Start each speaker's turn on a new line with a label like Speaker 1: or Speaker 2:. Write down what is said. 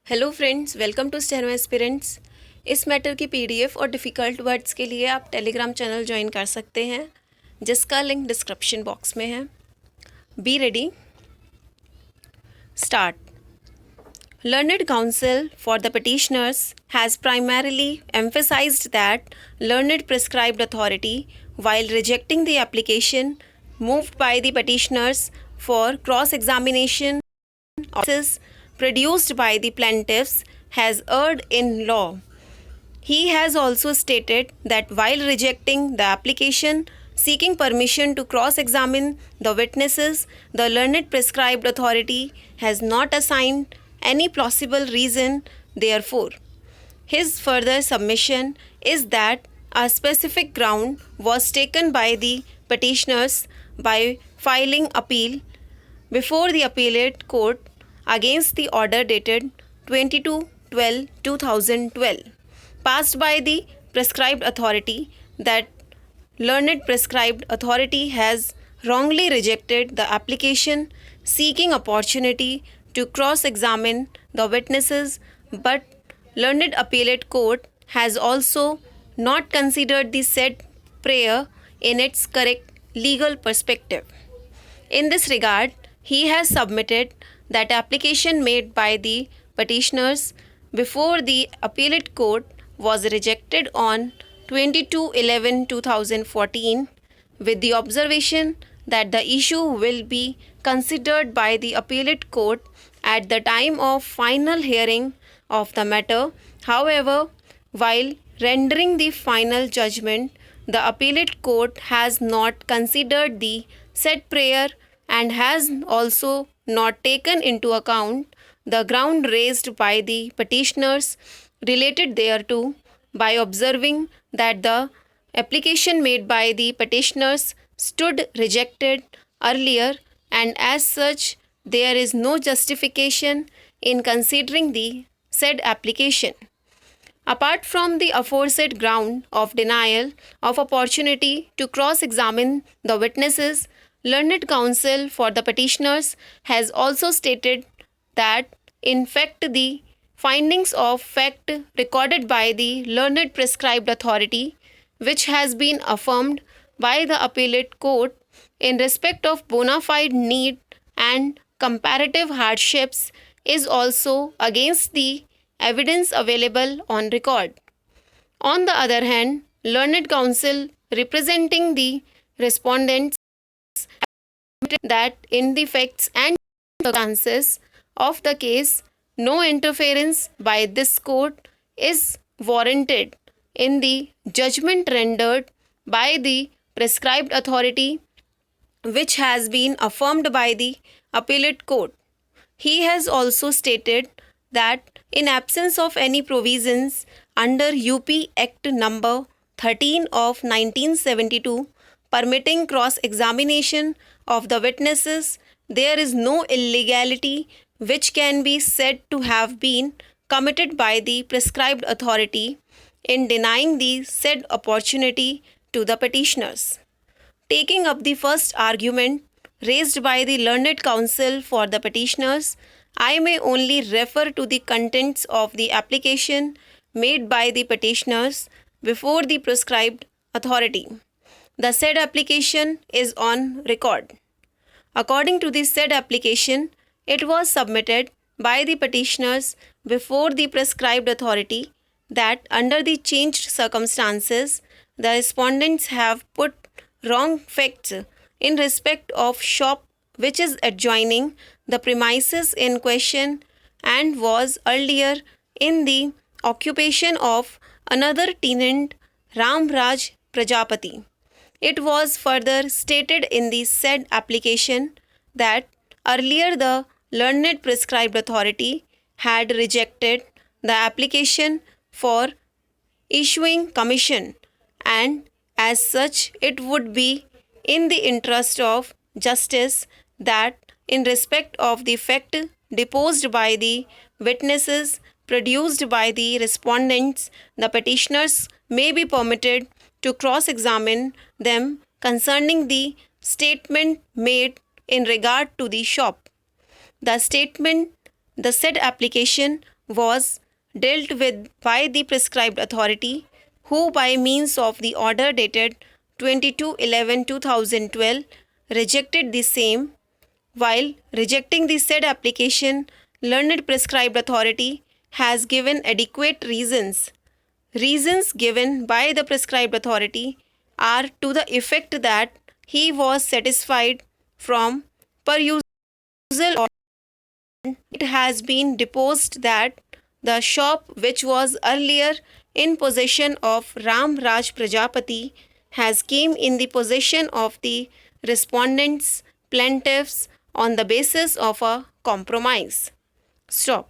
Speaker 1: Hello friends, welcome to steno aspirants. इस matter की PDF और डिफ़िकल्ट वर्ड्स के लिए आप टेलीग्राम चैनल ज्वाइन कर सकते हैं, जिसका लिंक डिस्क्रिप्शन बॉक्स में है। Be ready, start. Learned counsel for the petitioners has primarily emphasized that learned prescribed authority while rejecting the application moved by the petitioners for cross-examination of produced by the plaintiffs has erred in law. He has also stated that while rejecting the application seeking permission to cross examine the witnesses, the learned prescribed authority has not assigned any plausible reason therefore. His further submission is that a specific ground was taken by the petitioners by filing appeal before the appellate court against the order dated 22/12/2012 passed by the prescribed authority. That learned prescribed authority has wrongly rejected the application seeking opportunity to cross-examine the witnesses, but learned appellate court has also not considered the said prayer in its correct legal perspective. In this regard, he has submitted that application made by the petitioners before the appellate court was rejected on 22/11/2014 with the observation that the issue will be considered by the appellate court at the time of final hearing of the matter. However, while rendering the final judgment, the appellate court has not considered the said prayer and has also not taken into account the ground raised by the petitioners related thereto, by observing that the application made by the petitioners stood rejected earlier, and as such there is no justification in considering the said application. Apart from the aforesaid ground of denial of opportunity to cross-examine the witnesses, learned counsel for the petitioners has also stated that, in fact, the findings of fact recorded by the learned prescribed authority, which has been affirmed by the appellate court in respect of bona fide need and comparative hardships, is also against the evidence available on record. On the other hand, learned counsel representing the respondents that in the facts and circumstances of the case, no interference by this court is warranted in the judgment rendered by the prescribed authority, which has been affirmed by the appellate court. He has also stated that in absence of any provisions under UP Act number 13 of 1972 permitting cross-examination of the witnesses, there is no illegality which can be said to have been committed by the prescribed authority in denying the said opportunity to the petitioners. Taking up the first argument raised by the learned counsel for the petitioners, I may only refer to the contents of the application made by the petitioners before the prescribed authority. The said application is on record. According to the said application, it was submitted by the petitioners before the prescribed authority that under the changed circumstances, the respondents have put wrong facts in respect of shop which is adjoining the premises in question and was earlier in the occupation of another tenant, Ram Raj Prajapati. It was further stated in the said application that earlier the learned prescribed authority had rejected the application for issuing commission, and as such it would be in the interest of justice that in respect of the fact deposed by the witnesses produced by the respondents, the petitioners may be permitted to cross-examine them concerning the statement made in regard to the shop. The statement, the said application was dealt with by the prescribed authority, who by means of the order dated 22/11/2012 rejected the same. While rejecting the said application, learned prescribed authority has given adequate reasons. Reasons given by the prescribed authority are to the effect that he was satisfied from perusal of it has been deposed that the shop which was earlier in possession of Ram Raj Prajapati has came in the possession of the respondents plaintiffs on the basis of a compromise. Stop.